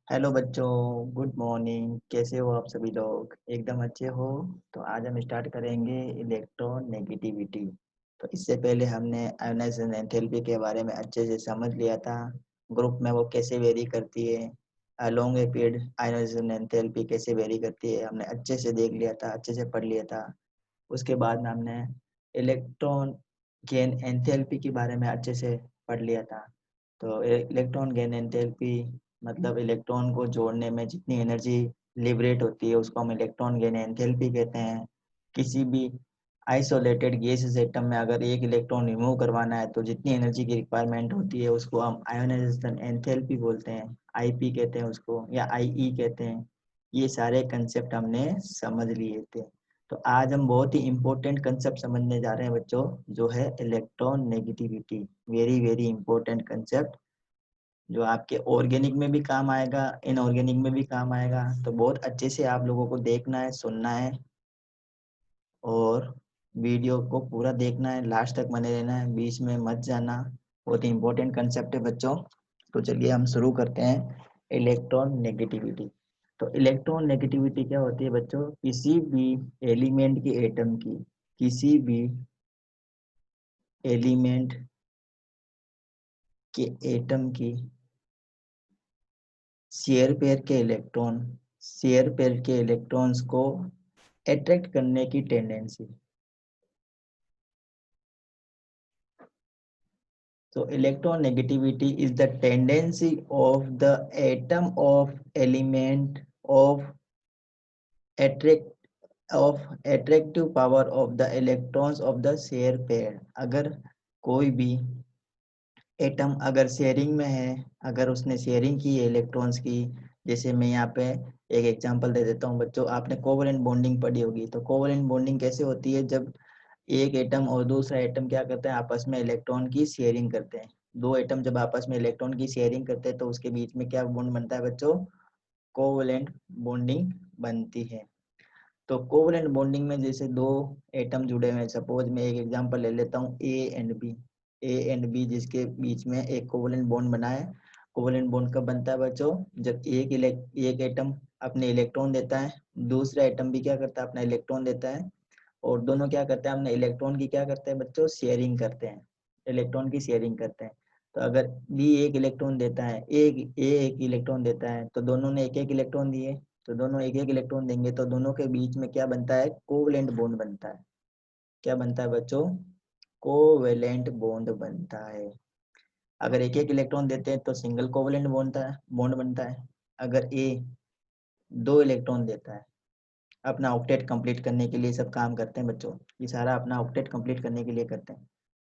Hello बच्चों, good morning. कैसे हो आप सभी लोग? एकदम अच्छे हो? तो आज हम स्टार्ट करेंगे इलेक्ट्रोनेगेटिविटी। तो इससे पहले हमने आयोनाइजेशन एंथैल्पी के बारे में अच्छे से समझ लिया था। ग्रुप में वो कैसे वेरी करती है, along a period ionisation enthalpy कैसे वेरी करती है, हमने अच्छे से देख लिया था, अच्छे से पढ़ लिया था। उसके बाद में हमने इलेक्ट्रॉन गेन एंथैल्पी के बारे में अच्छे से पढ़ लिया था। तो इलेक्ट्रॉन गेन एंथैल्पी मतलब इलेक्ट्रॉन को जोड़ने में जितनी एनर्जी लिबरेट होती है उसको हम इलेक्ट्रॉन गेन एंथैल्पी कहते हैं। किसी भी आइसोलेटेड गैसेस एटम में अगर एक इलेक्ट्रॉन रिमूव करवाना है तो जितनी एनर्जी की रिक्वायरमेंट होती है उसको हम आयोनाइजेशन एंथैल्पी बोलते हैं, आईपी कहते हैं उसको, या आईई कहते हैं। ये सारे कंसेप्ट हमने समझ लिए थे। तो आज हम बहुत ही इंपॉर्टेंट कंसेप्ट समझने जा रहे हैं बच्चों, जो है electron negativity. Very very important concept, जो आपके ऑर्गेनिक में भी काम आएगा, इनऑर्गेनिक में भी काम आएगा। तो बहुत अच्छे से आप लोगों को देखना है, सुनना है और वीडियो को पूरा देखना है, लास्ट तक बने रहना है, बीच में मत जाना। बहुत ही इंपॉर्टेंट कंसेप्ट है बच्चों। तो चलिए हम शुरू करते हैं इलेक्ट्रॉन नेगेटिविटी। तो इलेक्ट्रॉन नेगेटिविटी क्या होती है बच्चों? किसी भी एलिमेंट की एटम की, किसी भी एलिमेंट के एटम की शेयर पेयर के इलेक्ट्रॉन्स को अट्रैक्ट करने की tendency. So electronegativity is the tendency of the atom of element of attract of attractive power of the electrons of the share pair। अगर कोई भी एटम अगर शेयरिंग में है, अगर उसने शेयरिंग की है इलेक्ट्रॉन्स की, जैसे मैं यहाँ पे एक एग्जांपल दे देता हूँ बच्चों। आपने कोवलेंट बॉन्डिंग पढ़ी होगी। तो कोवलेंट बॉन्डिंग कैसे होती है? जब एक एटम और दूसरा एटम क्या करते हैं, आपस में इलेक्ट्रॉन की शेयरिंग करते हैं। दो एटम जब आपस में इलेक्ट्रॉन की शेयरिंग करते हैं तो उसके बीच में क्या बॉन्ड बनता है बच्चों? कोवलेंट बॉन्डिंग बनती है। तो कोवलेंट बॉन्डिंग में जैसे दो एटम जुड़े हुए हैं, सपोज मैं एक एग्जांपल ले लेता हूँ ए एंड बी, जिसके बीच में एक कोवलेंट बॉन्ड बना है। कोवलेंट बॉन्ड कब बनता है बच्चों? जब एक एटम अपने इलेक्ट्रॉन देता है, दूसरा एटम भी क्या करता है, अपना इलेक्ट्रॉन देता है, और दोनों क्या करते हैं, अपने इलेक्ट्रॉन की क्या करते हैं बच्चों? शेयरिंग करते हैं, इलेक्ट्रॉन की शेयरिंग करते हैं। तो अगर बी एक इलेक्ट्रॉन देता है, एक इलेक्ट्रॉन देता है, तो दोनों ने एक एक इलेक्ट्रॉन दिए, तो दोनों एक एक इलेक्ट्रॉन देंगे, तो दोनों के बीच में क्या बनता है? कोवलेंट बॉन्ड बनता है। क्या बनता है बच्चों? कोवेलेंट बॉन्ड बनता है। अगर एक एक इलेक्ट्रॉन देते हैं तो सिंगल कोवेलेंट बॉन्ड बनता है। अगर ए दो इलेक्ट्रॉन देता है, अपना ऑक्टेट कंप्लीट करने के लिए सब काम करते हैं बच्चों, ये सारा अपना ऑक्टेट कंप्लीट करने के लिए करते हैं।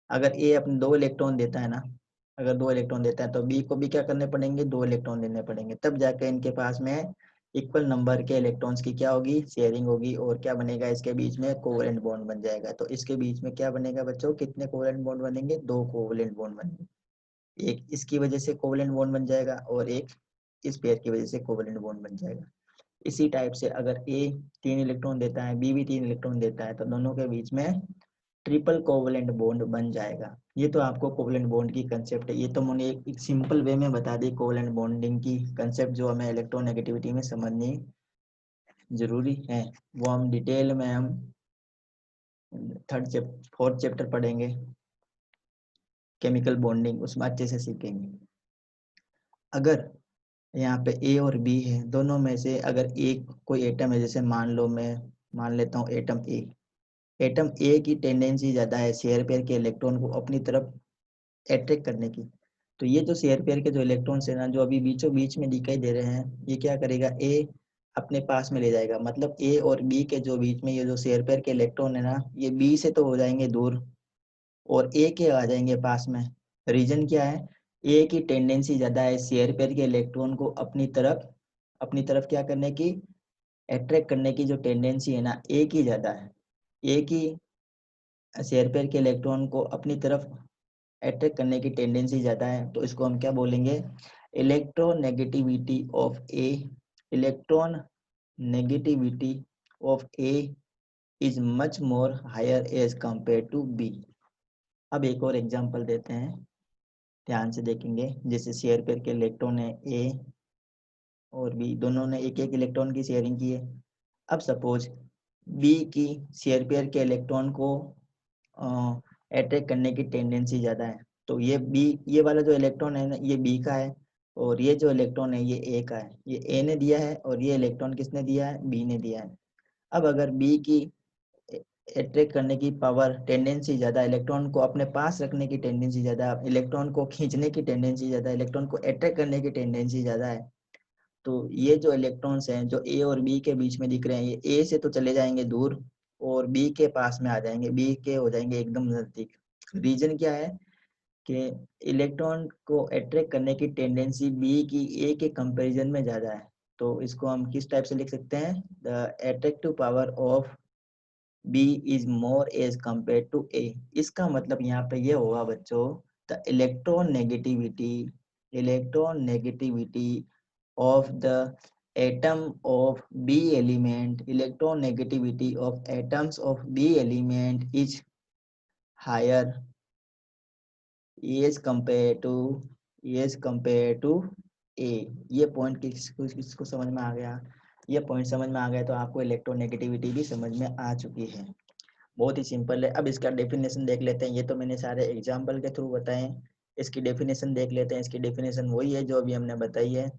अगर ए अपने दो इलेक्ट्रॉन देता है ना, अगर दो इलेक्ट्रॉन देता है तो बी को भी क्या करने पड़ेंगे? दो इलेक्ट्रॉन देने पड़ेंगे, तब जाकर इनके पास में इक्वल नंबर के इलेक्ट्रॉन्स की क्या होगी? शेयरिंग होगी, और क्या बनेगा? इसके बीच में कोवलेंट बॉन्ड बन जाएगा। तो इसके बीच में क्या बनेगा बच्चों? कितने कोवलेंट बॉन्ड बनेंगे? दो कोवलेंट बॉन्ड बनेंगे। एक इसकी वजह से कोवलेंट बॉन्ड बन जाएगा और एक इस पेयर की वजह से कोवलेंट बॉन्ड बन जाएगा। इसी टाइप से अगर ए तीन इलेक्ट्रॉन देता है, बी भी तीन इलेक्ट्रॉन देता है, तो दोनों के बीच में ट्रिपल कोवलेंट बॉन्ड बन जाएगा। ये तो आपको कोवलेंट बॉन्ड की कंसेप्ट है। ये तो मैंने एक सिंपल वे में बता दी कोवलेंट बॉन्डिंग की कंसेप्ट, जो हमें इलेक्ट्रोनेगेटिविटी में समझनी जरूरी है। वो हम डिटेल में हम फोर्थ चैप्टर पढ़ेंगे, केमिकल बॉन्डिंग, उसमें अच्छे से सीखेंगे। अगर यहाँ पे ए और बी है, दोनों में से अगर एक कोई एटम है, जैसे मान लो मैं मान लेता हूँ एटम ए की टेंडेंसी ज्यादा है शेयर पेयर के इलेक्ट्रॉन को अपनी तरफ अट्रैक्ट करने की। तो ये जो शेयर पेयर के जो इलेक्ट्रॉन्स है ना, जो अभी बीचों बीच में दिखाई दे रहे हैं, ये क्या करेगा? ए अपने पास में ले जाएगा। मतलब ए और बी के जो बीच में ये जो शेयर पेयर के इलेक्ट्रॉन है ना, ये बी से तो हो जाएंगे दूर और ए के आ जाएंगे पास में। रीजन क्या है? ए की टेंडेंसी ज्यादा है शेयर पेयर के इलेक्ट्रॉन को अपनी तरफ क्या करने की? अट्रैक्ट करने की जो टेंडेंसी है ना, ए की ज्यादा है। ए की शेयर पेयर के इलेक्ट्रॉन को अपनी तरफ अट्रैक्ट करने की टेंडेंसी ज्यादा है, तो इसको हम क्या बोलेंगे? Electronegativity of A electronegativity of A is much more higher as compare to B. अब एक और एग्जांपल देते हैं, ध्यान से देखेंगे। जैसे शेयर पेयर के इलेक्ट्रॉन है ए और बी दोनों ने एक एक इलेक्ट्रॉन की शेयरिंग की है। अब सपोज बी की शेयर पेयर के इलेक्ट्रॉन को अट्रैक्ट करने की टेंडेंसी ज़्यादा है, तो ये बी, ये वाला जो इलेक्ट्रॉन है ना ये बी का है, और ये जो इलेक्ट्रॉन है ये ए का है। ये ए ने दिया है और ये इलेक्ट्रॉन किसने दिया है, बी ने दिया है। अब अगर बी की अट्रैक्ट करने की पावर, टेंडेंसी ज़्यादा, इलेक्ट्रॉन को अपने पास रखने की टेंडेंसी ज़्यादा, इलेक्ट्रॉन को खींचने की टेंडेंसी ज़्यादा, इलेक्ट्रॉन को अट्रैक्ट करने की टेंडेंसी ज़्यादा है, तो ये जो इलेक्ट्रॉन्स हैं जो ए और बी के बीच में दिख रहे हैं, ये ए से तो चले जाएंगे दूर और बी के पास में आ जाएंगे, बी के हो जाएंगे एकदम नजदीक। रीजन क्या है कि इलेक्ट्रॉन को अट्रैक्ट करने की टेंडेंसी बी की ए के कंपैरिजन में ज्यादा है। तो इसको हम किस टाइप से लिख सकते हैं, the attractive power of B is more as compare to A. इसका मतलब यहाँ पे ये होगा बच्चों, the electronegativity of the atom of B element, electronegativity of atoms of B element is higher as compared to A। ये point किसको समझ में आ गया, ये पॉइंट समझ में आ गया तो आपको इलेक्ट्रोनेगेटिविटी भी समझ में आ चुकी है। बहुत ही सिंपल है। अब इसका डेफिनेशन देख लेते हैं, ये तो मैंने सारे एग्जाम्पल के थ्रू बताए हैं, इसकी डेफिनेशन देख लेते हैं। इसकी डेफिनेशन वही है जो अभी हमने बताई है।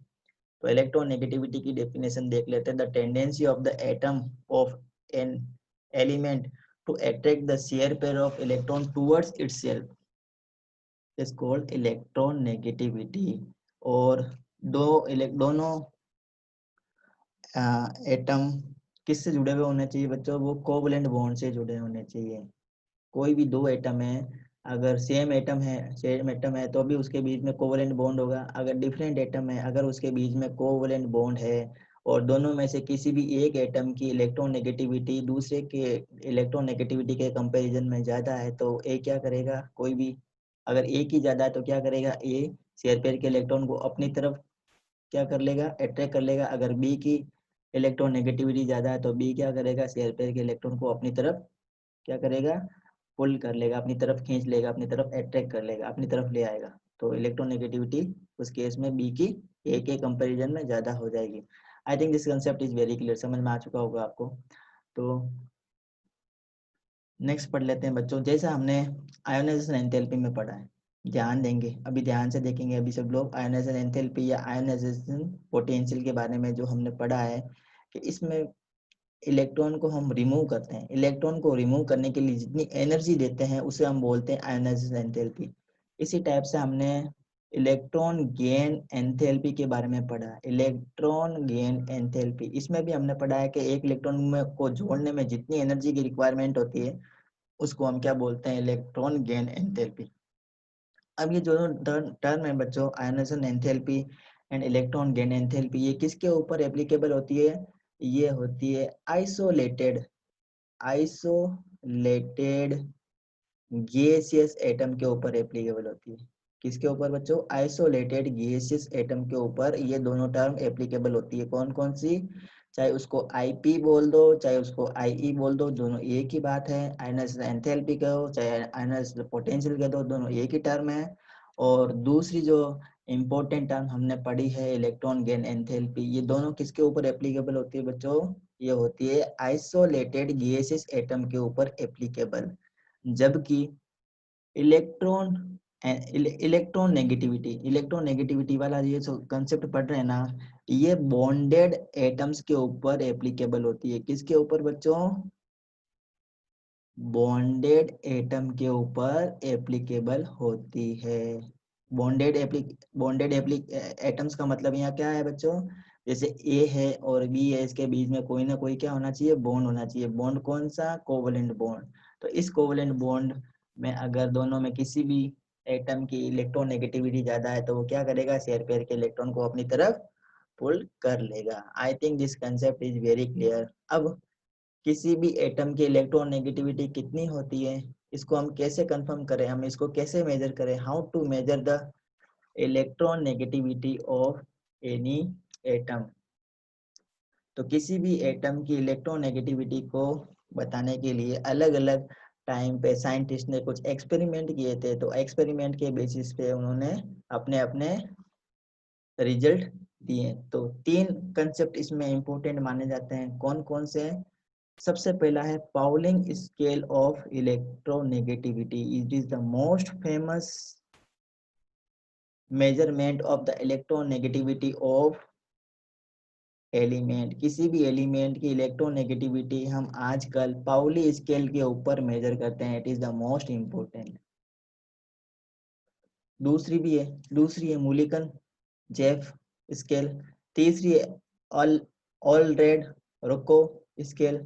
तो इलेक्ट्रोनेगेटिविटी की डेफिनेशन देख लेते हैं। The tendency of the atom of an element to attract the share pair of electron towards itself is called electronegativity. और दोनों एटम किससे जुड़े हुए होने चाहिए बच्चों, वो कोवलेंट बॉन्ड से जुड़े होने चाहिए। कोई भी दो एटम है, अगर सेम एटम है तो भी उसके बीच में कोवलेंट बॉन्ड होगा। अगर डिफरेंट एटम है, अगर उसके बीच में कोवलेंट बॉन्ड है और दोनों में से किसी भी एक एटम की इलेक्ट्रॉन नेगेटिविटी दूसरे के इलेक्ट्रॉन नेगेटिविटी के कंपैरिजन में ज़्यादा है, तो ए क्या करेगा, कोई भी अगर ए की ज़्यादा है तो क्या करेगा, ए शेयर पेयर के इलेक्ट्रॉन को अपनी तरफ क्या कर लेगा, अट्रैक्ट कर लेगा। अगर बी की इलेक्ट्रॉन नेगेटिविटी ज़्यादा है तो बी क्या करेगा, शेयर पेयर के इलेक्ट्रॉन को अपनी तरफ क्या करेगा, पुल कर लेगा, अपनी तरफ खींच लेगा, अपनी तरफ अट्रैक्ट कर लेगा, अपनी तरफ ले आएगा। तो इलेक्ट्रोनेगेटिविटी उस केस में बी की ए के कंपैरिजन में ज़्यादा हो जाएगी। I think this concept is very clear, समझ में आ चुका होगा आपको। तो नेक्स्ट पढ़ लेते हैं बच्चों, जैसा हमने आयोनाइजेशन एंथैल्पी में पढ़ा है, ध्यान देंगे, अभी ध्यान से देखेंगे अभी सब लोग। आयोनाइजेशन एंथैल्पी या आयोनाइजेशन पोटेंशियल के बारे में जो हमने पढ़ा है कि इसमें इलेक्ट्रॉन को हम रिमूव करते हैं, इलेक्ट्रॉन को रिमूव करने के लिए जितनी एनर्जी देते हैं उसे हम बोलते हैं आयोनाइजेशन एंथैल्पी। इसी टाइप से हमने इलेक्ट्रॉन गेन एंथैल्पी के बारे में पढ़ा, इलेक्ट्रॉन गेन एंथैल्पी, इसमें भी हमने पढ़ा है कि एक इलेक्ट्रॉन में को जोड़ने में जितनी एनर्जी की रिक्वायरमेंट होती है उसको हम क्या बोलते हैं, इलेक्ट्रॉन गेन एंथैल्पी। अब ये जो टर्म है बच्चों, ionisation enthalpy and electron gain enthalpy, ये किसके ऊपर एप्लीकेबल होती है, ये होती है आइसोलेटेड गैसियस एटम के ऊपर एप्लीकेबल होती है। किसके ऊपर बच्चों, आइसोलेटेड गैसियस एटम के ऊपर ये दोनों टर्म एप्लीकेबल होती है। कौन कौन सी, चाहे उसको आईपी बोल दो चाहे उसको आईई बोल दो, दोनों एक ही बात है। आयोनाइजेशन एंथैल्पी कहो चाहे आयोनाइजेशन पोटेंशियल कह दो, दोनों एक ही टर्म है। और दूसरी जो इम्पोर्टेंट टर्म हमने पढ़ी है इलेक्ट्रॉन गेन एंथैल्पी, ये दोनों किसके ऊपर एप्लीकेबल होती है बच्चों, ये होती है आइसोलेटेड गैसियस एटम के ऊपर एप्लीकेबल। जबकि इलेक्ट्रॉन इलेक्ट्रोनेगेटिविटी वाला ये जो कंसेप्ट पढ़ रहे हैं ना, ये बॉन्डेड एटम्स के ऊपर एप्लीकेबल होती है। किसके ऊपर बच्चों, बॉन्डेड एटम के ऊपर एप्लीकेबल होती है। बॉन्डेड एटम्स का मतलब यहाँ क्या है बच्चों, जैसे ए है और बी है, इसके बीच में कोई ना कोई क्या होना चाहिए, बॉन्ड होना चाहिए। बॉन्ड कौन सा, कोवलेंट बॉन्ड। तो इस कोवलेंट बॉन्ड में अगर दोनों में किसी भी एटम की इलेक्ट्रॉन नेगेटिविटी ज्यादा है तो वो क्या करेगा, शेयर पेयर के इलेक्ट्रॉन को अपनी तरफ पुल कर लेगा। I think this concept is very clear. अब किसी भी एटम की इलेक्ट्रॉन नेगेटिविटी कितनी होती है, इसको हम कैसे कंफर्म करें, हम इसको कैसे मेजर करें, how to measure the electronegativity of any atom. तो किसी भी एटम की इलेक्ट्रॉन नेगेटिविटी को बताने के लिए अलग अलग टाइम पे साइंटिस्ट ने कुछ एक्सपेरिमेंट किए थे। तो एक्सपेरिमेंट के बेसिस पे उन्होंने अपने अपने रिजल्ट दिए। तो तीन कंसेप्ट इसमें इंपॉर्टेंट माने जाते हैं। कौन कौन से हैं? सबसे पहला है Pauling scale of electronegativity. It is the most famous measurement of the electronegativity of element. किसी भी एलिमेंट की इलेक्ट्रोनेगेटिविटी हम आजकल पाउली स्केल के ऊपर मेजर करते हैं। It is the most important. दूसरी है मूलिकन जेफ स्केल। तीसरी है ऑल ऑलरेड रोको स्केल।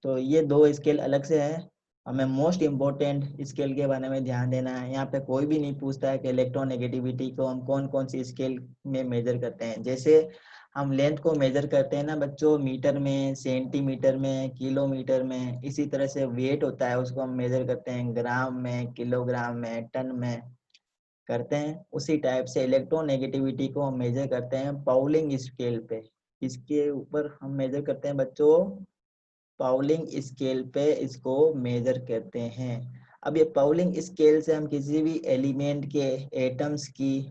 तो ये दो स्केल अलग से है। हमें मोस्ट इम्पोर्टेंट स्केल के बारे में ध्यान देना है। यहाँ पे कोई भी नहीं पूछता है कि इलेक्ट्रोनेगेटिविटी को हम कौन कौन सी स्केल में मेजर करते हैं। जैसे हम लेंथ को मेजर करते हैं ना बच्चों, मीटर में, सेंटीमीटर में, किलोमीटर में, इसी तरह से वेट होता है, उसको हम मेजर करते हैं ग्राम में, किलोग्राम में, टन में करते हैं। उसी टाइप से इलेक्ट्रोनेगेटिविटी को हम मेजर करते हैं पाउलिंग स्केल पे। इसके ऊपर हम मेजर करते हैं बच्चों, पाउलिंग स्केल पे इसको मेजर करते हैं। अब ये पाउलिंग स्केल से हम किसी भी एलिमेंट के एटम्स की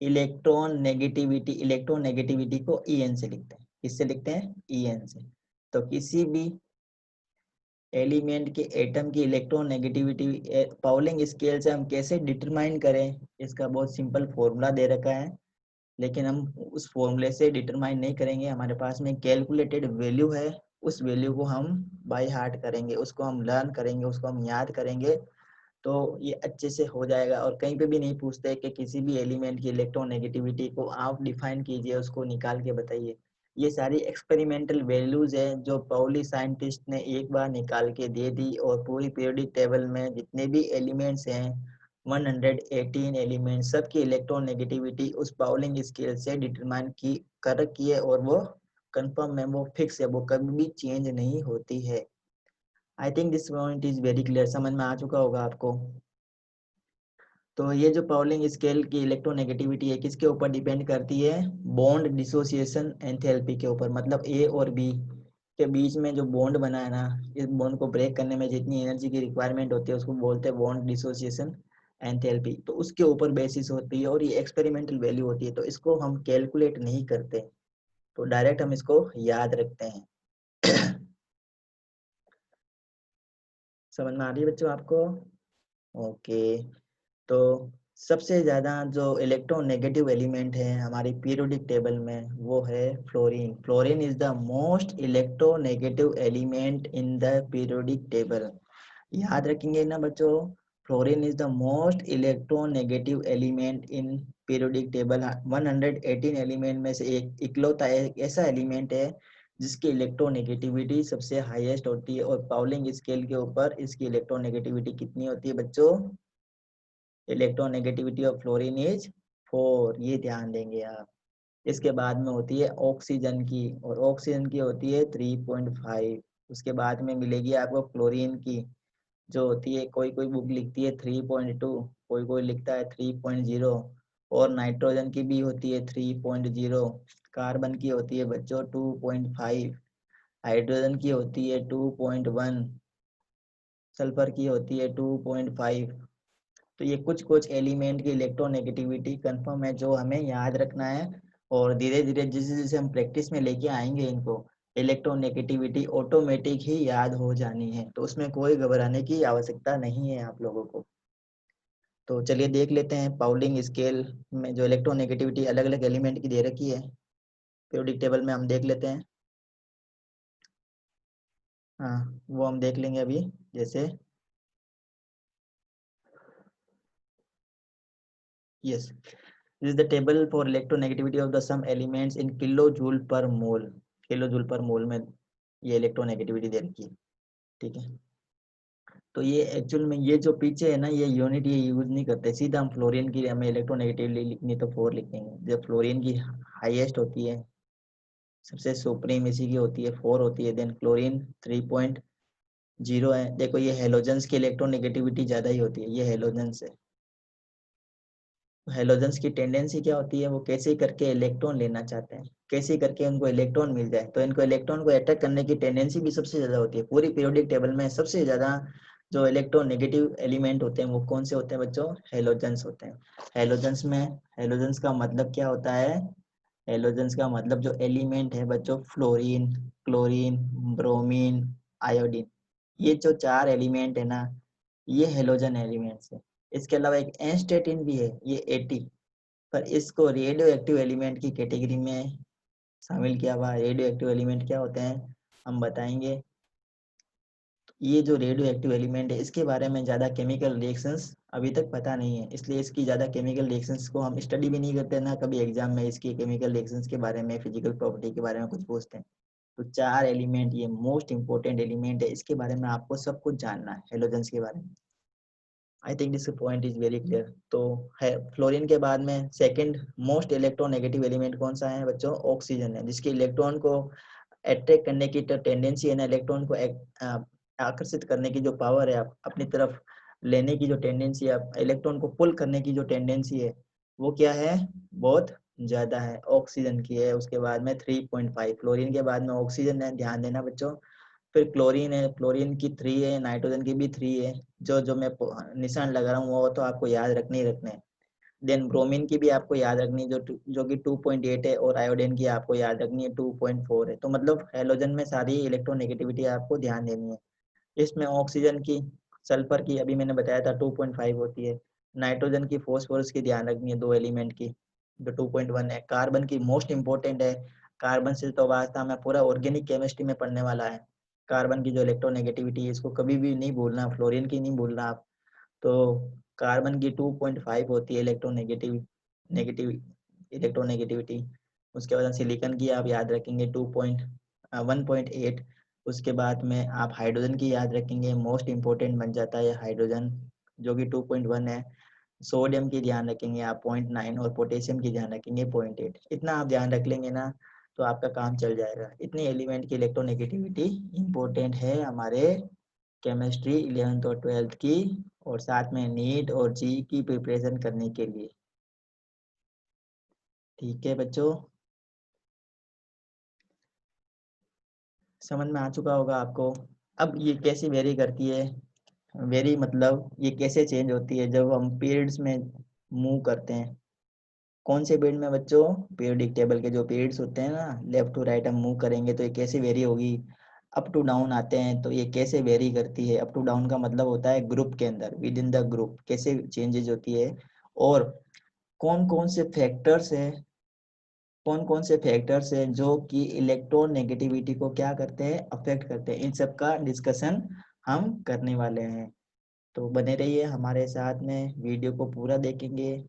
इलेक्ट्रोनेगेटिविटी को En से लिखते हैं। किससे लिखते हैं? En से। तो किसी भी एलिमेंट के एटम की इलेक्ट्रोनेगेटिविटी पाउलिंग स्केल से हम कैसे डिटरमाइन करें, इसका बहुत सिंपल फॉर्मूला दे रखा है। लेकिन हम उस फॉर्मूले से डिटरमाइन नहीं करेंगे, हमारे पास में कैलकुलेटेड वैल्यू है। उस वैल्यू को हम बाय हार्ट करेंगे, उसको हम लर्न करेंगे, उसको हम याद करेंगे, तो ये अच्छे से हो जाएगा। और कहीं पे भी नहीं पूछते कि किसी भी एलिमेंट की इलेक्ट्रोनेगेटिविटी को आप डिफाइन कीजिए, उसको निकाल के बताइए। ये सारी एक्सपेरिमेंटल वैल्यूज है जो पाउली साइंटिस्ट ने एक बार निकाल के दे दी, और पूरी पीरियोडिक टेबल में जितने भी एलिमेंट्स हैं 118 एलिमेंट, सबकी इलेक्ट्रोनेगेटिविटी उस पाउलिंग स्केल से डिटरमाइन की कर रखी है, और वो कंफर्म है, वो फिक्स है, वो कभी भी चेंज नहीं होती है। I think this point is very clear, समझ में आ चुका होगा आपको। तो ये जो पाउलिंग स्केल की इलेक्ट्रोनेगेटिविटी है किसके ऊपर डिपेंड करती है? बॉन्ड डिसोसिएशन एंथैल्पी के ऊपर। मतलब ए और बी के बीच में जो बॉन्ड बना है ना, इस बॉन्ड को ब्रेक करने में जितनी एनर्जी की रिक्वायरमेंट होती है उसको बोलते हैं बॉन्ड डिसोसिएशन एंथैल्पी। तो उसके ऊपर बेसिस होती है, और ये एक्सपेरिमेंटल वैल्यू होती है, तो इसको हम कैलकुलेट नहीं करते, तो डायरेक्ट हम इसको याद रखते हैं। समझ में आ रही है बच्चों आपको? ओके। तो सबसे ज्यादा जो इलेक्ट्रोनेगेटिव एलिमेंट है हमारी पीरियोडिक टेबल में वो है fluorine. Fluorine is the most electronegative element in the periodic table. याद रखेंगे ना बच्चों? Fluorine is the most electronegative element in periodic table. 118 element में से एक इकलौता एक ऐसा एलिमेंट है जिसकी इलेक्ट्रोनेगेटिविटी सबसे हाईएस्ट होती है। और पाउलिंग स्केल के ऊपर इसकी इलेक्ट्रोनेगेटिविटी कितनी होती है बच्चों? Electronegativity of fluorine is 4। ये ध्यान देंगे आप। इसके बाद में होती है ऑक्सीजन की, और ऑक्सीजन की होती है 3.5। उसके बाद में मिलेगी आपको क्लोरीन की, जो होती है, कोई कोई बुक लिखती है 3.2, कोई कोई लिखता है 3.0। और नाइट्रोजन की भी होती है 3.0। कार्बन की होती है बच्चों 2.5। हाइड्रोजन की होती है 2.1। सल्फर की होती है 2.5। तो ये कुछ कुछ एलिमेंट की इलेक्ट्रोनेगेटिविटी कंफर्म है जो हमें याद रखना है। और धीरे धीरे जैसे जैसे हम प्रैक्टिस में लेके आएंगे इनको, इलेक्ट्रोनेगेटिविटी ऑटोमेटिक ही याद हो जानी है, तो उसमें कोई घबराने की आवश्यकता नहीं है आप लोगों को। तो चलिए देख लेते हैं पाउलिंग स्केल में जो इलेक्ट्रोनेगेटिविटी अलग अलग एलिमेंट की दे रखी है पीरियोडिक टेबल में, हम देख लेते हैं। हाँ, वो हम देख लेंगे अभी। जैसे yes, this is the table for electronegativity of the some elements in kilojoule per mole। Kilojoule पर मोल में ये इलेक्ट्रोनेगेटिविटी दे रखी है। ठीक है, तो ये एक्चुअल में ये जो पीछे है ना, ये यूनिट ये यूज नहीं करते। सीधा हम फ्लोरीन की हमें इलेक्ट्रोनेगेटिविटी लिखनी तो 4 लिखेंगे। जब फ्लोरीन की हाईएस्ट होती है, सबसे सुप्रीम इसी की होती है 4 होती है। देन क्लोरीन 3.0 है। देखो ये हेलोजेंस की इलेक्ट्रोनेगेटिविटी ज्यादा ही होती है, ये हेलोजेंस है। हेलोजेंस की टेंडेंसी क्या होती है? वो कैसे करके इलेक्ट्रॉन लेना चाहते हैं, कैसे करके उनको इलेक्ट्रॉन मिल जाए, तो इनको इलेक्ट्रॉन को अटैक करने की टेंडेंसी भी सबसे ज्यादा होती है। पूरी पीरियोडिक टेबल में सबसे ज्यादा जो इलेक्ट्रोनेगेटिव एलिमेंट होते हैं वो कौन से होते हैं बच्चों? हेलोजेंस होते हैं। हेलोजेंस में, हेलोजेंस का मतलब क्या होता है? हेलोजेंस का मतलब जो एलिमेंट है बच्चों, फ्लोरीन, क्लोरीन, ब्रोमीन, आयोडीन, ये जो 4 एलिमेंट है ना, ये हेलोजन एलिमेंट्स है। इसके अलावा एक एस्टेटिन भी है, ये 80, पर इसको रेडियो एक्टिव एलिमेंट की कैटेगरी में शामिल किया हुआ है। रेडियो एक्टिव एलिमेंट क्या होते हैं हम बताएंगे। ये जो रेडियो एक्टिव एलिमेंट है इसके बारे में ज़्यादा केमिकल रिएक्शंस अभी तक पता नहीं है, इसलिए इसकी ज़्यादा केमिकल रिएक्शंस को हम स्टडी भी नहीं करते ना, कभी एग्जाम में इसकी केमिकल रिएक्शंस के बारे में, फिजिकल प्रॉपर्टी के बारे में कुछ पूछते हैं। तो 4 एलिमेंट ये मोस्ट इंपॉर्टेंट एलिमेंट है, इसके बारे में आपको सब कुछ जानना है हेलोजेंस के बारे में। I think this point is very clear. तो है फ्लोरीन के बाद में सेकंड मोस्ट इलेक्ट्रोनेगेटिव एलिमेंट कौन सा है बच्चों? ऑक्सीजन है, जिसके इलेक्ट्रॉन को अट्रैक्ट करने की तो टेंडेंसी है ना, इलेक्ट्रॉन को आकर्षित करने की जो पावर है, आप अपनी तरफ लेने की जो टेंडेंसी है, इलेक्ट्रॉन को पुल करने की जो टेंडेंसी है, वो क्या है? बहुत ज्यादा है, ऑक्सीजन की है। उसके बाद में 3.5, फ्लोरीन के बाद में ऑक्सीजन है, ध्यान देना बच्चों। फिर क्लोरीन है, क्लोरीन की 3 है, नाइट्रोजन की भी 3 है। जो जो मैं निशान लगा रहा हूँ वो तो आपको याद रखने ही रखने हैं। देन ब्रोमीन की भी आपको याद रखनी है, जो कि 2.8 है, और आयोडीन की आपको याद रखनी है 2.4 है। तो मतलब हेलोजन में सारी इलेक्ट्रोनेगेटिविटी आपको ध्यान देनी है। इसमें ऑक्सीजन की, सल्फर की अभी मैंने बताया था 2.5 होती है। नाइट्रोजन की, फॉस्फोरस की ध्यान रखनी है, 2 एलिमेंट की, जो 2.1 है। कार्बन की मोस्ट इंपॉर्टेंट है, कार्बन से तो वास्ता में पूरा ऑर्गेनिक केमिस्ट्री में पढ़ने वाला है। कार्बन की जो इलेक्ट्रोनेगेटिविटी है इसको कभी भी नहीं भूलना, फ्लोरीन की नहीं भूलना आप। तो कार्बन की 2.5 होती है नेगेटिव इलेक्ट्रोनेगेटिविटी। उसके बाद सिलिकॉन की आप याद रखेंगे 1.8। उसके बाद में आप हाइड्रोजन की याद रखेंगे, मोस्ट इंपोर्टेंट बन जाता है हाइड्रोजन, जो कि 2.1 है। सोडियम की ध्यान रखेंगे आप 0.9, और पोटेशियम की ध्यान रखेंगे 0.8। इतना आप ध्यान रख लेंगे ना तो आपका काम चल जाएगा। इतने एलिमेंट की इलेक्ट्रोनेगेटिविटी इंपॉर्टेंट है हमारे केमिस्ट्री 11th और 12th की, और साथ में नीट और जी की प्रिपरेशन करने के लिए। ठीक है बच्चों, समझ में आ चुका होगा आपको। अब ये कैसे वेरी करती है? वेरी मतलब ये कैसे चेंज होती है जब हम पीरियड्स में मूव करते हैं। कौन से पीरियड में बच्चों? पीरियोडिक टेबल के जो पीरियड्स होते हैं ना, लेफ्ट टू राइट हम मूव करेंगे तो ये कैसे वेरी होगी। अप टू डाउन आते हैं तो ये कैसे वेरी करती है। अप टू डाउन का मतलब होता है ग्रुप के अंदर, विद इन द ग्रुप कैसे चेंजेस होती है, और कौन कौन से फैक्टर्स है, कौन कौन से फैक्टर्स है जो कि इलेक्ट्रॉन नेगेटिविटी को क्या करते हैं? अफेक्ट करते हैं। इन सब का डिस्कशन हम करने वाले हैं। तो बने रहिए हमारे साथ में, वीडियो को पूरा देखेंगे,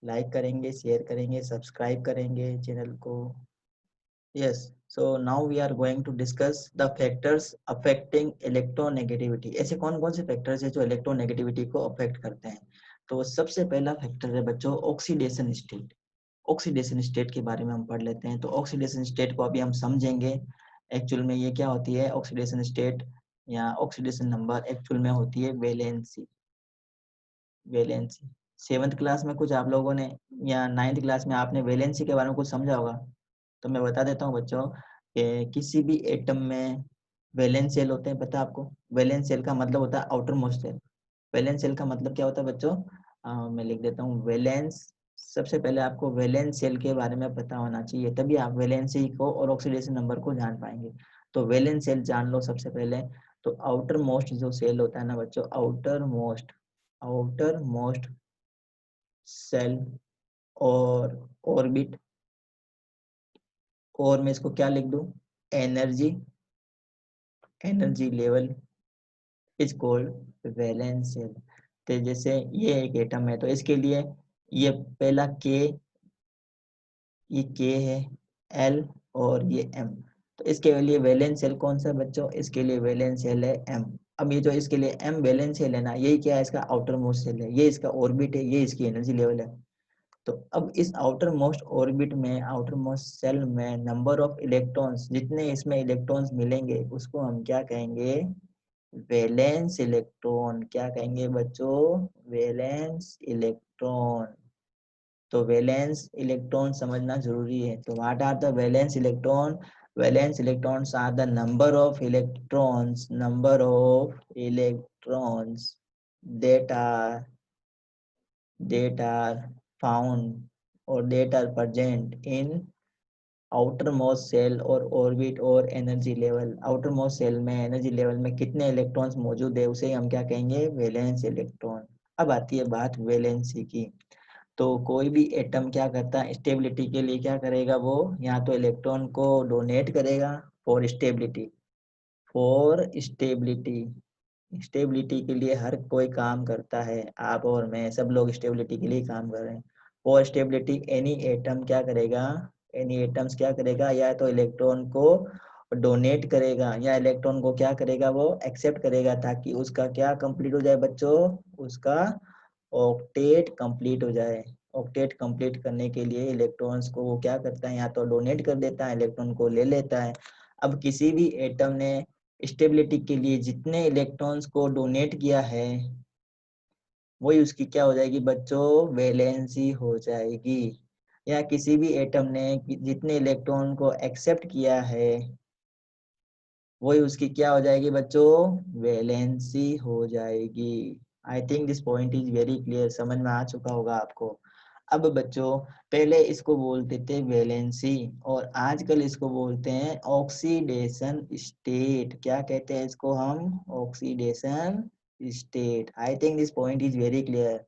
लाइक करेंगे, शेयर करेंगे, सब्सक्राइब करेंगे चैनल को। Yes, so now we are going to discuss the factors affecting electronegativity. ऐसे कौन कौन से फैक्टर्स है जो इलेक्ट्रोनेगेटिविटी को अफेक्ट करते हैं? तो सबसे पहला फैक्टर है बच्चों ऑक्सीडेशन स्टेट। ऑक्सीडेशन स्टेट के बारे में हम पढ़ लेते हैं। तो ऑक्सीडेशन स्टेट को अभी हम समझेंगे। एक्चुअल में ये क्या होती है ऑक्सीडेशन स्टेट, या ऑक्सीडेशन नंबर एक्चुअल में होती है वैलेंसी। वैलेंसी 7th क्लास में कुछ आप लोगों ने, या 9th क्लास में आपने वैलेंसी के बारे में कुछ समझा होगा। तो मैं बता देता हूँ बच्चों कि किसी भी एटम में वैलेंस सेल होते हैं, पता है आपको? वैलेंस सेल का मतलब होता है outermost shell. Valence shell का मतलब क्या होता है बच्चों? मैं लिख देता हूँ वैलेंस। सबसे पहले आपको वैलेंस सेल के बारे में पता होना चाहिए, तभी आप वैलेंसी को और ऑक्सीडेशन नंबर को जान पाएंगे। तो वैलेंस सेल जान लो सबसे पहले। तो आउटर मोस्ट जो सेल होता है ना बच्चों, आउटर मोस्ट सेल, और ऑर्बिट, और मैं इसको क्या लिख दूं? Energy, energy level is called valence shell. तो जैसे ये एक एटम है तो इसके लिए ये पहला के, ये के है, एल, और ये एम। तो इसके लिए वैलेंस सेल कौन सा है बच्चों? इसके लिए वैलेंस सेल है एम। अब ये जो इसके लिए एम वैलेंस सेल है ना, यही क्या है? इसका आउटर मोस्ट सेल है, ये इसका ऑर्बिट है, ये इसकी एनर्जी लेवल है। तो अब इस आउटर मोस्ट ऑर्बिट में, आउटर मोस्ट सेल में नंबर ऑफ इलेक्ट्रॉन्स, जितने इसमें इलेक्ट्रॉन्स मिलेंगे उसको हम क्या कहेंगे? Valence electron. क्या कहेंगे बच्चों? Valence electron. तो वैलेंस इलेक्ट्रॉन समझना जरूरी है। तो what are the valence electron? Valence electrons are the number of electrons that are found or that are present in outermost cell और orbit और energy level. outermost cell में energy level में कितने electrons मौजूद है उसे हम क्या कहेंगे, वैलेंस इलेक्ट्रॉन. अब आती है बात वैलेंसी की. तो कोई भी एटम क्या करता है, स्टेबिलिटी के लिए क्या करेगा, वो या तो इलेक्ट्रॉन को डोनेट करेगा फॉर स्टेबिलिटी स्टेबिलिटी के लिए हर कोई काम करता है, आप और मैं सब लोग स्टेबिलिटी के लिए काम कर रहे हैं. फॉर स्टेबिलिटी एनी एटम्स क्या करेगा, या तो इलेक्ट्रॉन को डोनेट करेगा या इलेक्ट्रॉन को क्या करेगा, वो एक्सेप्ट करेगा, ताकि उसका क्या कंप्लीट हो जाए बच्चों, उसका ऑक्टेट कंप्लीट हो जाए. ऑक्टेट कंप्लीट करने के लिए इलेक्ट्रॉन्स को वो क्या करता है, या तो डोनेट कर देता है, इलेक्ट्रॉन को ले लेता है. अब किसी भी एटम ने स्टेबिलिटी के लिए जितने इलेक्ट्रॉन्स को डोनेट किया है वही उसकी क्या हो जाएगी बच्चों, वैलेंसी हो जाएगी. या किसी भी एटम ने जितने इलेक्ट्रॉन को एक्सेप्ट किया है वही उसकी क्या हो जाएगी बच्चों, वैलेंसी हो जाएगी. I think this point is very clear, समझ में आ चुका होगा आपको. अब बच्चों पहले इसको बोलते थे वैलेंसी और आजकल इसको बोलते हैं ऑक्सीडेशन स्टेट. क्या कहते हैं इसको हम, oxidation state. I think this point is very clear.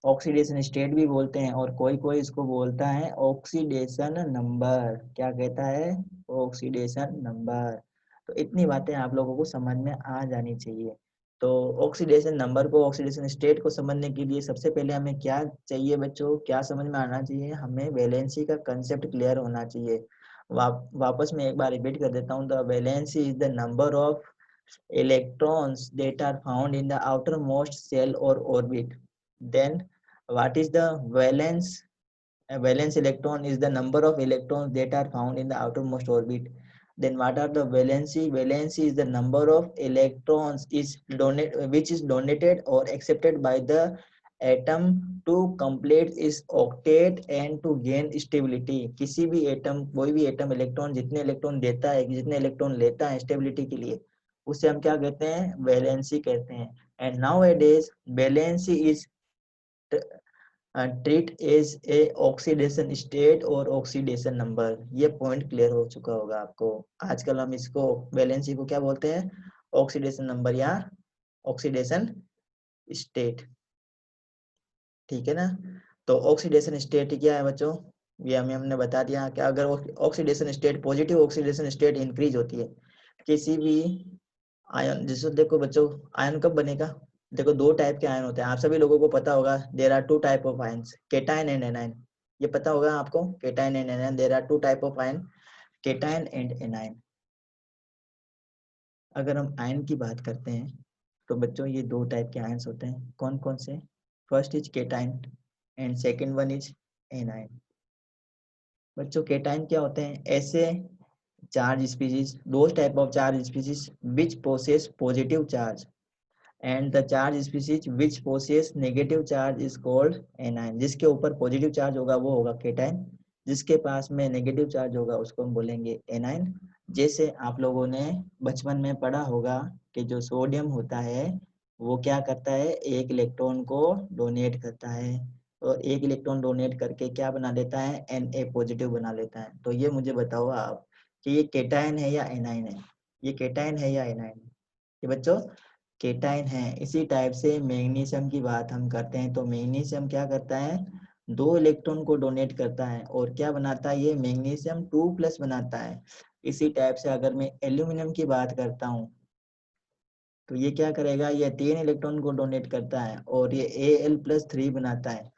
Oxidation state भी बोलते हैं और कोई कोई इसको बोलता है ऑक्सीडेशन नंबर. क्या कहता है, ऑक्सीडेशन नंबर. तो इतनी बातें आप लोगों को समझ में आ जानी चाहिए. तो ऑक्सीडेशन नंबर को, ऑक्सीडेशन स्टेट को समझने के लिए सबसे पहले हमें क्या चाहिए बच्चों, क्या समझ में आना चाहिए, हमें वैलेंसी का कंसेप्ट क्लियर होना चाहिए. वापस में एक बार रिपीट कर देता हूँ. The valency is the number of electrons that are found in the outermost shell or orbit. Then what is the valence? A valence electron is the number of electrons that are found in the outermost orbit. Then what are the valency? Valency is the number of electrons which is donated or accepted by the atom to complete its octet and to gain stability. किसी भी atom, कोई भी atom electron जितने electron देता है, जितने electron लेता है स्टेबिलिटी के लिए, उसे हम क्या कहते हैं, वैलेंसी कहते हैं. And nowadays valency is treat as a oxidation state और ऑक्सीडेशन नंबर. ये पॉइंट क्लियर हो चुका होगा आपको. आजकल हम इसको वैलेंसी को क्या बोलते हैं, ऑक्सीडेशन नंबर या ऑक्सीडेशन स्टेट. ठीक है ना. तो ऑक्सीडेशन स्टेट क्या है बच्चों, ये हमने बता दिया कि अगर oxidation state, positive oxidation state increase होती है किसी भी आयन, जैसे देखो बच्चों आयन कब बनेगा, देखो दो टाइप के आयन होते हैं, आप सभी लोगों को पता होगा. There are two type of ions, cation and anion. ये पता होगा आपको, cation and anion. There are two type of ion, cation and anion. अगर हम आयन की बात करते हैं तो बच्चों ये दो टाइप के आयंस होते हैं. कौन कौन से, first is cation and second one is anion. बच्चों केटायन क्या होते हैं, ऐसे charge species, those type of charge species which possess positive charge and the charge species which possess negative charge is called anion. जिसके ऊपर positive charge होगा वो होगा केटायन, जिसके पास में नेगेटिव चार्ज होगा उसको हम बोलेंगे एनायन. जैसे आप लोगों ने बचपन में पढ़ा होगा कि जो सोडियम होता है वो क्या करता है, एक इलेक्ट्रॉन को डोनेट करता है और एक इलेक्ट्रॉन डोनेट करके क्या बना देता है, Na पॉजिटिव बना लेता है. तो ये मुझे बताओ आप कि ये केटायन है या एनायन है, ये केटायन है या एनायन है, ये बच्चों केटायन है. इसी टाइप से मैग्नीशियम की बात हम करते हैं तो मैग्नीशियम क्या करता है, दो इलेक्ट्रॉन को डोनेट करता है और क्या बनाता है, ये मैग्नीशियम 2+ बनाता है. इसी टाइप से अगर मैं एल्यूमिनियम की बात करता हूँ तो ये क्या करेगा, ये 3 इलेक्ट्रॉन को डोनेट करता है और ये Al+3 बनाता है.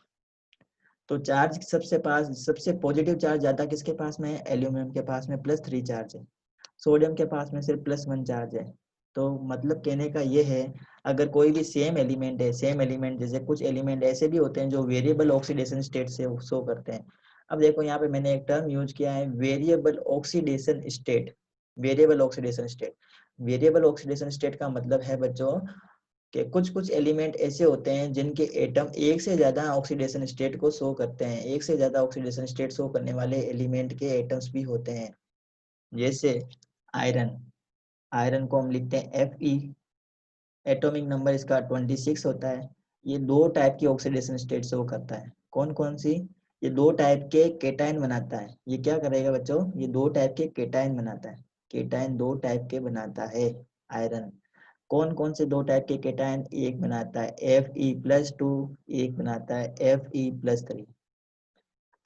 तो चार्ज सबसे पॉजिटिव चार्ज ज्यादा किसके पास में है, एल्यूमिनियम के पास में +3 चार्ज है. सोडियम के पास में सिर्फ +1 चार्ज है. तो मतलब कहने का ये है, अगर कोई भी सेम एलिमेंट है, सेम एलिमेंट जैसे कुछ एलिमेंट ऐसे भी होते हैं जो वेरिएबल ऑक्सीडेशन स्टेट से शो करते हैं. अब देखो यहाँ पे मैंने एक टर्म यूज किया है, variable oxidation state. Variable oxidation state, variable oxidation state का मतलब है बच्चों कि कुछ कुछ एलिमेंट ऐसे होते हैं जिनके एटम एक से ज्यादा ऑक्सीडेशन स्टेट को शो करते हैं. एक से ज्यादा ऑक्सीडेशन स्टेट शो करने वाले एलिमेंट के एटम्स भी होते हैं. जैसे आयरन, आयरन को हम लिखते हैं Fe, एटॉमिक नंबर इसका 26 होता है। ये दो टाइप की ऑक्सीडेशन स्टेट शो करता है। कौन कौन सी? ये दो टाइप के केटायन बनाता है। ये क्या करेगा बच्चों? ये दो टाइप के केटायन बनाता है। केटायन दो टाइप के बनाता है आयरन। कौन कौन से दो टाइप के केटायन? एक बनाता है Fe+2, एक बनाता है Fe+3।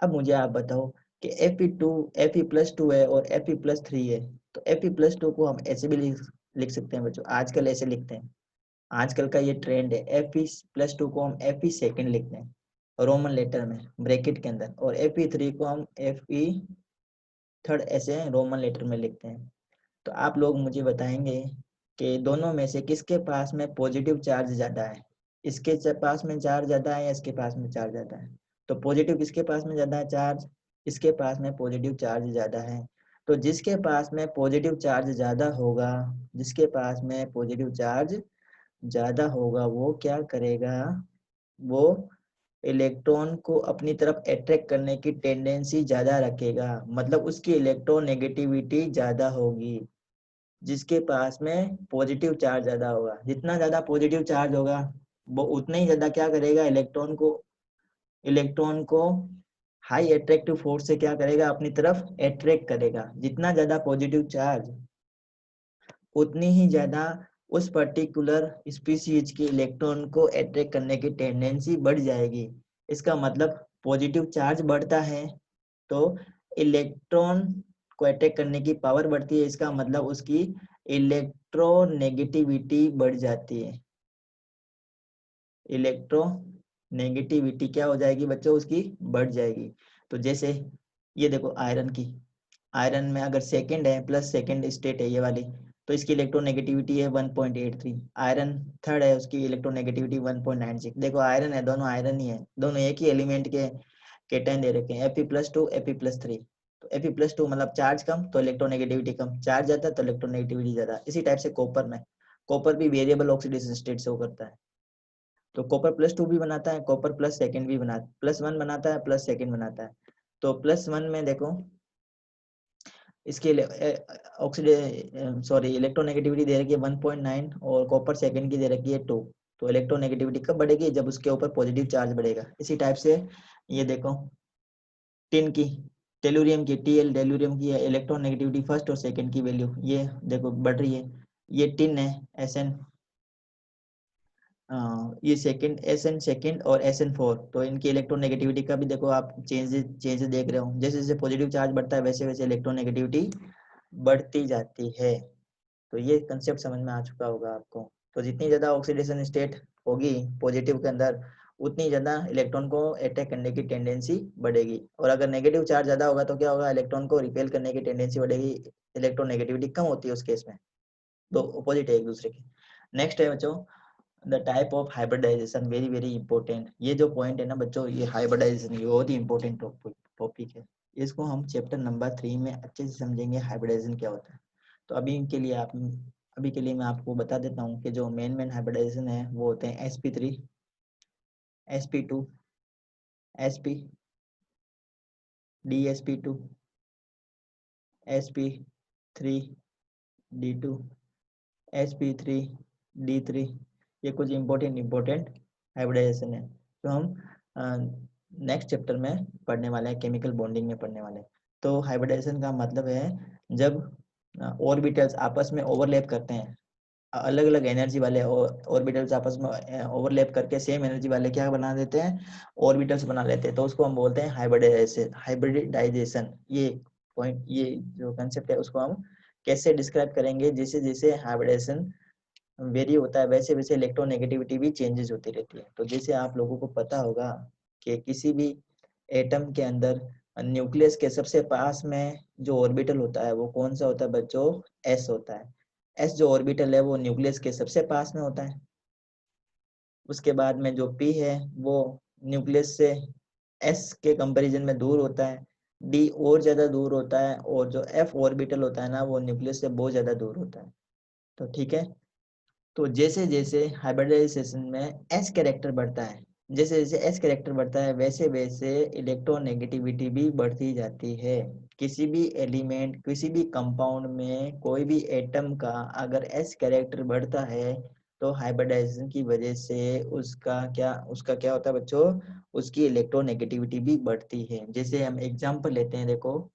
अब मुझे आप बताओ कि Fe+2 है और Fe+3 है, तो Fe+2 को हम ऐसे भी लिख सकते हैं बच्चों, आजकल ऐसे लिखते हैं। आजकल का ये ट्रेंड है, Fe+2 को हम Fe2 लिखते हैं रोमन लेटर में ब्रैकेट के अंदर, और Fe3 को हम Fe3 ऐसे रोमन लेटर में लिखते हैं। तो आप लोग मुझे बताएंगे कि दोनों में से किसके पास में पॉजिटिव चार्ज ज्यादा है? इसके पास में चार्ज ज्यादा है या इसके पास में चार्ज ज्यादा है? तो पॉजिटिव किसके पास में ज्यादा है चार्ज? इसके पास में पॉजिटिव चार्ज ज्यादा है। तो जिसके पास में पॉजिटिव चार्ज ज्यादा होगा, जिसके पास में पॉजिटिव चार्ज ज्यादा होगा, वो क्या करेगा? वो इलेक्ट्रॉन को अपनी तरफ अट्रैक्ट करने की टेंडेंसी ज्यादा रखेगा, मतलब उसकी इलेक्ट्रोनेगेटिविटी ज्यादा होगी। जिसके पास में पॉजिटिव चार्ज ज्यादा होगा, जितना ज्यादा पॉजिटिव चार्ज होगा वो उतना ही ज्यादा क्या करेगा? इलेक्ट्रॉन को हाई अट्रैक्टिव फोर्स से क्या करेगा? अपनी तरफ अट्रैक्ट करेगा। जितना ज्यादा पॉजिटिव चार्ज, उतनी ही ज्यादा उस पर्टिकुलर स्पीशीज के इलेक्ट्रॉन को अट्रैक्ट करने की टेंडेंसी बढ़ जाएगी। इसका मतलब पॉजिटिव चार्ज बढ़ता है तो इलेक्ट्रॉन को अटैक करने की पावर बढ़ती है। इसका मतलब उसकी इलेक्ट्रोनेगेटिविटी बढ़ जाती है। इलेक्ट्रोनेगेटिविटी क्या हो जाएगी बच्चों? उसकी बढ़ जाएगी। तो जैसे ये देखो आयरन की, आयरन में अगर सेकंड है, प्लस सेकंड स्टेट है ये वाली, तो इसकी इलेक्ट्रोनेगेटिविटी है 1.83। आयरन थर्ड है, उसकी इलेक्ट्रोनेगेटिविटी 1.96। देखो आयरन है, दोनों आयरन ही है, दोनों एक ही एलिमेंट के केटायन दे रखे हैं, Fe+2 Fe+3। तो Fe+2 मतलब चार्ज कम तो इलेक्ट्रोनेगेटिविटी कम, चार्ज ज्यादा तो इलेक्ट्रोनेगेटिविटी ज्यादा। इसी टाइप से कॉपर में, कॉपर भी वेरिएबल ऑक्सीडेशन स्टेट शो करता है। तो कॉपर+2 भी बनाता है, कॉपर प्लस सेकेंड भी बनाता, +1 बनाता है, प्लस सेकेंड बनाता है। तो +1 में देखो इसके इलेक्ट्रोनेगेटिविटी दे रखी है 1.9 और कॉपर सेकेंड की दे रखी है 2। तो इलेक्ट्रोनेगेटिविटी कब बढ़ेगी? जब उसके ऊपर पॉजिटिव चार्ज बढ़ेगा। इसी टाइप से ये देखो टिन की, टेलुरियम की, टेलुरियम की इलेक्ट्रोनेगेटिविटी फर्स्ट और सेकंड की वैल्यू ये देखो बढ़ रही है। ये टिन है Sn, ये सेकंड Sn सेकंड और Sn4, तो इनकी इलेक्ट्रोनेगेटिविटी का भी देखो आप चेंज देख रहे हो। जैसे जैसे पॉजिटिव चार्ज बढ़ता है वैसे वैसे इलेक्ट्रोनेगेटिविटी बढ़ती जाती है। तो ये कंसेप्ट समझ में आ चुका होगा आपको। तो जितनी ज्यादा ऑक्सीडेशन स्टेट होगी पॉजिटिव के अंदर, उतनी ज्यादा इलेक्ट्रॉन को अटैक करने की टेंडेंसी बढ़ेगी। और अगर नेगेटिव चार्ज ज्यादा होगा तो क्या होगा? इलेक्ट्रॉन को रिपेल करने की टेंडेंसी बढ़ेगी, इलेक्ट्रोनेगेटिविटी कम होती है उस केस में। दो ऑपोजिट है एक दूसरे के। नेक्स्ट है बच्चों the type of hybridisation, very very important. ये जो पॉइंट है ना बच्चों, ये हाइब्रिडाइजेशन ये बहुत ही इंपॉर्टेंट टॉपिक है। इसको हम चैप्टर नंबर 3 में अच्छे से समझेंगे हाइब्रिडाइजेशन क्या होता है। तो अभी के लिए मैं आपको बता देता हूँ कि जो मेन हाइब्रिडाइजेशन है वो होते हैं sp3, sp2, sp, dsp2, sp3, d2, sp3, d3। ये कुछ इंपॉर्टेंट हाइब्रिडाइजेशन है जो हम नेक्स्ट चैप्टर में पढ़ने वाले हैं, केमिकल बॉन्डिंग में पढ़ने वाले हैं। तो हाइब्रिडाइजेशन का मतलब है जब ऑर्बिटल्स आपस में ओवरलैप करते हैं, अलग अलग एनर्जी वाले ऑर्बिटल्स आपस में ओवरलैप करके सेम एनर्जी वाले क्या बना देते हैं? ऑर्बिटल्स बना लेते हैं। तो उसको हम बोलते हैं हाइब्रिडाइजेशन। ये पॉइंट, ये जो कंसेप्ट है उसको हम कैसे डिस्क्राइब करेंगे? जैसे जैसे हाइब्रिडाइजेशन वेरी होता है वैसे वैसे इलेक्ट्रोनेगेटिविटी भी चेंजेस होती रहती है। तो जैसे आप लोगों को पता होगा कि किसी भी एटम के अंदर न्यूक्लियस के सबसे पास में जो ऑर्बिटल होता है वो कौन सा होता है बच्चों? एस होता है। एस जो ऑर्बिटल है वो न्यूक्लियस के सबसे पास में होता है। उसके बाद में जो पी है वो न्यूक्लियस से एस के कंपैरिजन में दूर होता है। डी और ज्यादा दूर होता है, और जो एफ ऑर्बिटल होता है ना वो न्यूक्लियस से बहुत ज्यादा दूर होता है। तो ठीक है। तो जैसे जैसे हाइब्रिडाइजेशन में एस कैरेक्टर बढ़ता है, जैसे जैसे एस कैरेक्टर बढ़ता है वैसे वैसे इलेक्ट्रोनेगेटिविटी भी बढ़ती जाती है। किसी भी एलिमेंट, किसी भी कंपाउंड में कोई भी एटम का अगर एस कैरेक्टर बढ़ता है तो हाइब्रिडाइजेशन की वजह से उसका क्या होता है बच्चों, उसकी इलेक्ट्रोनेगेटिविटी भी बढ़ती है। जैसे हम एग्जांपल लेते हैं, देखो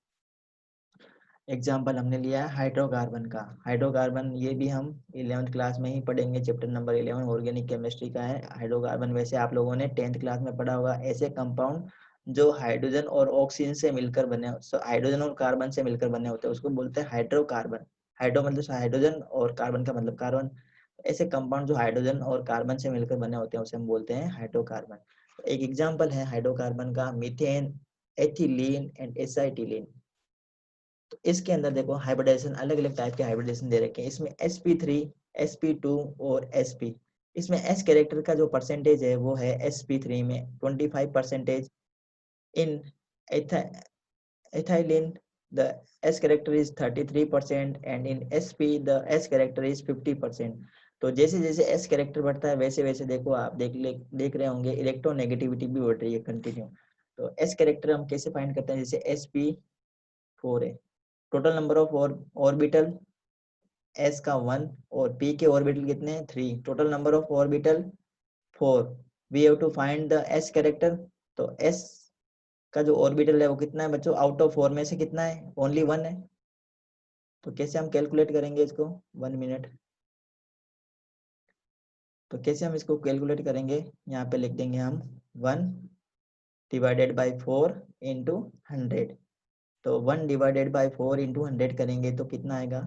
एग्जाम्पल हमने लिया है हाइड्रोकार्बन का। हाइड्रोकार्बन ये भी हम 11th क्लास में ही पढ़ेंगे, चैप्टर नंबर 11 ऑर्गेनिक केमिस्ट्री का है। हाइड्रोकार्बन वैसे आप लोगों ने 10th क्लास में पढ़ा होगा। ऐसे कंपाउंड जो हाइड्रोजन और ऑक्सीजन से मिलकर बने, हाइड्रोजन और कार्बन से मिलकर बने होते हैं, उसको बोलते हैं हाइड्रोकार्बन। हाइड्रो मतलब हाइड्रोजन और कार्बन का मतलब कार्बन। ऐसे कंपाउंड जो हाइड्रोजन और कार्बन से मिलकर बने होते हैं उसे हम बोलते हैं हाइड्रोकार्बन। एक एग्जाम्पल है हाइड्रोकार्बन का मीथेन, एथिलीन एंड एसाइटिलीन। तो इसके अंदर देखो हाइब्रिडाइजेशन, अलग अलग टाइप के हाइब्रिडाइजेशन दे रखे हैं। इसमें sp3, sp2 और sp। इसमें s कैरेक्टर का जो परसेंटेज है वो है sp3 में 25%। इन ethylene the s character is 33% and in sp the s character is 50%। तो जैसे जैसे s कैरेक्टर बढ़ता है वैसे वैसे देखो आप देख रहे होंगे इलेक्ट्रोनेगेटिविटी भी बढ़ रही है कंटिन्यू। तो s कैरेक्टर हम कैसे फाइंड करते हैं, जैसे sp4 है, total number of orbital s का 1 और p के ऑर्बिटल कितने हैं 3, total number of orbital 4। We have to find the s character. तो s का जो ऑर्बिटल है वो कितना है बच्चों, आउट ऑफ 4 में से कितना है, ओनली 1 है। तो कैसे हम कैलकुलेट करेंगे इसको, 1 मिनट। तो कैसे हम इसको कैलकुलेट करेंगे, यहाँ पे लिख देंगे हम 1/4 इंटू 100। तो 1/4 इंटू 100 करेंगे तो कितना आएगा,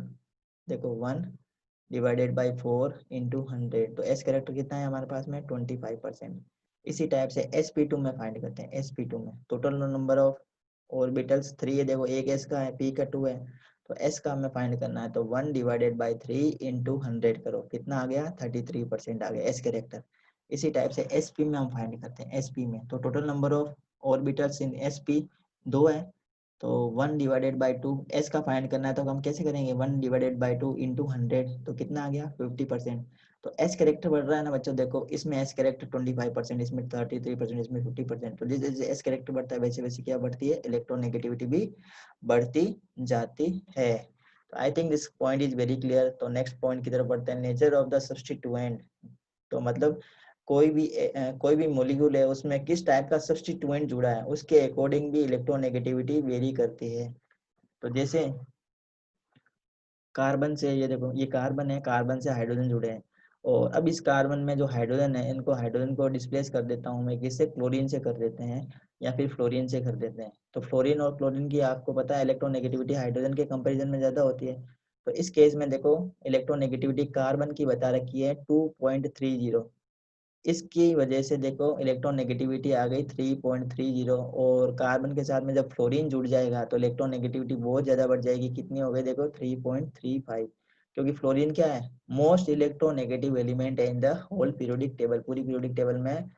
देखो 1/4 इंटू 100। तो एस करेक्टर कितना है हमारे पास में 25%। इसी टाइप से sp2 में फाइंड करते हैं। sp2 में टोटल नंबर ऑफ ऑर्बिटल्स 3 है, देखो एक s का है, p का 2 है। तो s का हमें फाइंड करना है, तो 1/3 इंटू 100 करो, कितना आ गया 33% आ गया एस कैरेक्टर। इसी टाइप से sp में हम फाइंड करते हैं। sp में तो total number of orbitals in sp 2 है। तो 1/2 एस का फाइंड करना है तो हम कैसे करेंगे, 1/2 इंटू 100, तो कितना आ गया 50%। तो एस कैरेक्टर बढ़ रहा है ना बच्चों, देखो इसमें एस कैरेक्टर 25%, इसमें 33%, इसमें 50%। तो जैसे जैसे एस कैरेक्टर बढ़ता है वैसे वैसे क्या बढ़ती है, इलेक्ट्रोनेगेटिविटी भी बढ़ती जाती है। तो I think this point is very clear. तो नेक्स्ट पॉइंट की तरफ बढ़ते हैं, नेचर ऑफ द सब्स्टिट्यूएंट। तो मतलब कोई भी मॉलिक्यूल है उसमें किस टाइप का सब्स्टिट्यूएंट जुड़ा है उसके अकॉर्डिंग भी इलेक्ट्रोनेगेटिविटी वेरी करती है। तो जैसे कार्बन से, ये देखो ये कार्बन है, कार्बन से हाइड्रोजन जुड़े हैं। और अब इस कार्बन में जो हाइड्रोजन है, इनको हाइड्रोजन को डिस्प्लेस कर देता हूँ मैं, किससे, क्लोरीन से कर देते हैं या फिर फ्लोरीन से कर देते हैं। तो फ्लोरीन और क्लोरीन की आपको पता है इलेक्ट्रोनेगेटिविटी हाइड्रोजन के कंपैरिजन में ज्यादा होती है। तो इस केस में देखो इलेक्ट्रोनेगेटिविटी कार्बन की बता रखी है 2.30। इसकी वजह से देखो इलेक्ट्रोनेगेटिविटी आ गई 3.30। और कार्बन के साथ में जब फ्लोरीन जुड़ जाएगा तो इलेक्ट्रोनेगेटिविटी बहुत ज्यादा बढ़ जाएगी, कितनी हो गई देखो 3.35। क्योंकि फ्लोरीन क्या है, मोस्ट इलेक्ट्रोनेगेटिव एलिमेंट है in the whole periodic table. पूरी पीरियोडिक टेबल में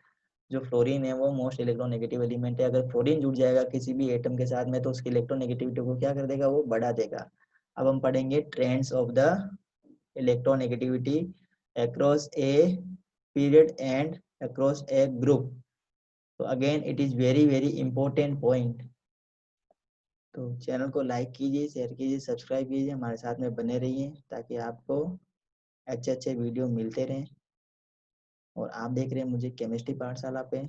जो फ्लोरीन है वो मोस्ट इलेक्ट्रोनेगेटिव एलिमेंट है। अगर फ्लोरीन जुड़ जाएगा किसी भी एटम के साथ में तो उसकी इलेक्ट्रोनेगेटिविटी को क्या कर देगा, वो बढ़ा देगा। अब हम पढ़ेंगे trends of the electronegativity across a period and across a group। तो again it is very very important point. तो चैनल को लाइक कीजिए, शेयर कीजिए, सब्सक्राइब कीजिए, हमारे साथ में बने रहिए ताकि आपको अच्छे अच्छे वीडियो मिलते रहें। और आप देख रहे हैं मुझे केमिस्ट्री पाठशाला पे।